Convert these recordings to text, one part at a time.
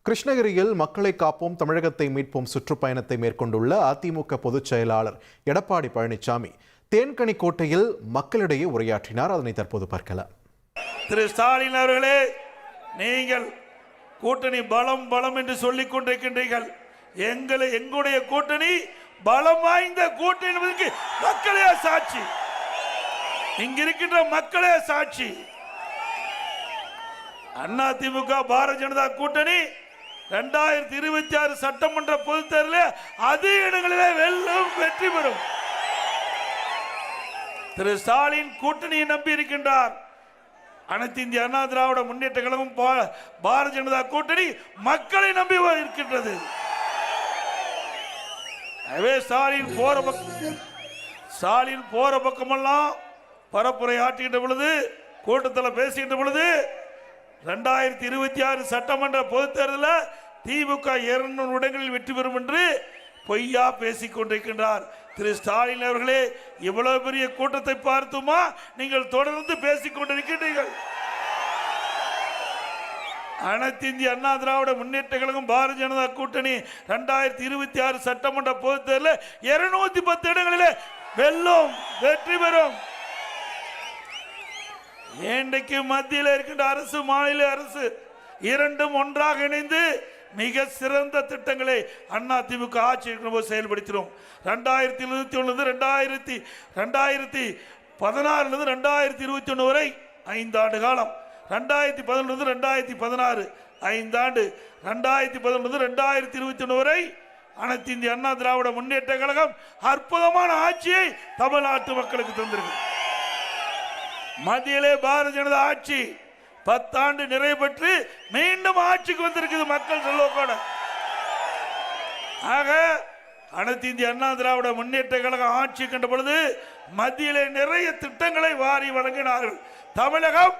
கிருஷ்ணகிரியில் மக்களை காப்போம் தமிழகத்தை மீட்போம் சுற்றுப்பயணத்தை மேற்கொண்டுள்ள அதிமுக பொதுச் செயலாளர் எடப்பாடி பழனிசாமி தேன்கனிக்கோட்டையில் மக்களிடையே உரையாற்றினார். அதனை தற்போது பார்க்கலாம். திரு ஸ்டாலின் அவர்களே, நீங்கள் கூட்டணி பலம் பலம் என்று சொல்லிக் கொண்டிருக்கின்றீர்கள். எங்களுடைய கூட்டணி பலம் வாய்ந்த கூட்டணி என்பதற்கு மக்களே சாட்சி. இங்கிருக்கின்ற மக்களே சாட்சி. அதிமுக பாரதிய ஜனதா கூட்டணி 2026 சட்டமன்ற பொதுத் தேர்தலில் அதிக இடங்களிலே வெல்லும், வெற்றி பெறும். திரு ஸ்டாலின் கூட்டணியை நம்பி இருக்கின்றார். அனைத்து இந்திய அண்ணா திராவிட முன்னேற்ற கழகம் பாரதிய ஜனதா கூட்டணி மக்களை நம்பி இருக்கின்றது. ஸ்டாலின் போற பக்கமெல்லாம் பரப்புரை ஆற்றுகின்ற பொழுது, கூட்டத்தில் பேசுகின்ற பொழுது 2026 சட்டமன்ற பொதுத் தேர்தலில் திமுக 200 இடங்களில் வெற்றி பெறும் என்று பொய்யா பேசிக் கொண்டிருக்கின்றார். திரு ஸ்டாலின் அவர்களே, இவ்வளவு பெரிய கூட்டத்தை பார்த்துமா நீங்கள் தொடர்ந்து பேசிக் கொண்டிருக்கின்றீர்கள்? அனைத்து இந்திய அண்ணா திராவிட முன்னேற்ற கழகம் பாரதிய ஜனதா கூட்டணி 2026 சட்டமன்ற பொதுத் தேர்தலில் 210 இடங்களிலே வெல்லும், வெற்றி பெறும். இன்றைக்கு மத்தியில் இருக்கின்ற அரசு, மாநில அரசு இரண்டும் ஒன்றாக இணைந்து மிக சிறந்த திட்டங்களை அதிமுக ஆட்சி செயல்படுத்தினோம். 2021 2016 வரை 5 ஆண்டு காலம், 2011 2016 5 ஆண்டு, 2011 2021 வரை அனைத்து இந்திய அண்ணா திராவிட முன்னேற்ற கழகம் அற்புதமான ஆட்சியை தமிழ்நாட்டு மக்களுக்கு தந்திருக்கு. மத்தியிலே பாரதிய ஜனதா ஆட்சி 10 ஆண்டு நிறைவு பெற்று மீண்டும் ஆட்சிக்கு வந்திருக்குது மக்கள் செல்வக்கோட. ஆக அனைத்து இந்திய அண்ணா திராவிட முன்னேற்ற கழகம் ஆட்சி கண்ட பொழுது மத்தியிலே நிறைய திட்டங்களை வாரி வழங்கினார்கள். தமிழகம்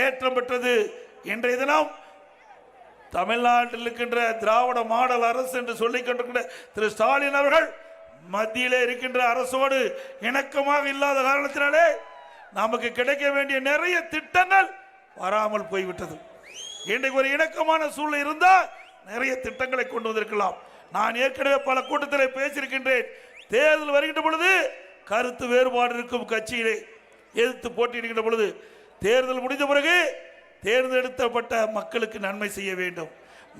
ஏற்றம் பெற்றது. இன்றைய தினம் தமிழ்நாட்டில் இருக்கின்ற திராவிட மாடல் அரசு என்று சொல்லிக் கொண்டிருக்கின்ற திரு ஸ்டாலின் அவர்கள் மத்தியிலே இருக்கின்ற அரசோடு இணக்கமாக இல்லாத காரணத்தினாலே நமக்கு கிடைக்க வேண்டிய நிறைய திட்டங்கள் வராமல் போய்விட்டது. இன்றைக்கு ஒரு இணக்கமான சூழ்நிலை இருந்தால் நிறைய திட்டங்களை கொண்டு வந்திருக்கலாம். நான் ஏற்கனவே பல கூட்டத்தில் பேசியிருக்கின்றேன். தேர்தல் வருகின்ற பொழுது கருத்து வேறுபாடு இருக்கும் கட்சியிலே எதிர்த்து போட்டியிடுகின்ற பொழுது தேர்தல் முடிந்த பிறகு தேர்ந்தெடுக்கப்பட்ட மக்களுக்கு நன்மை செய்ய வேண்டும்.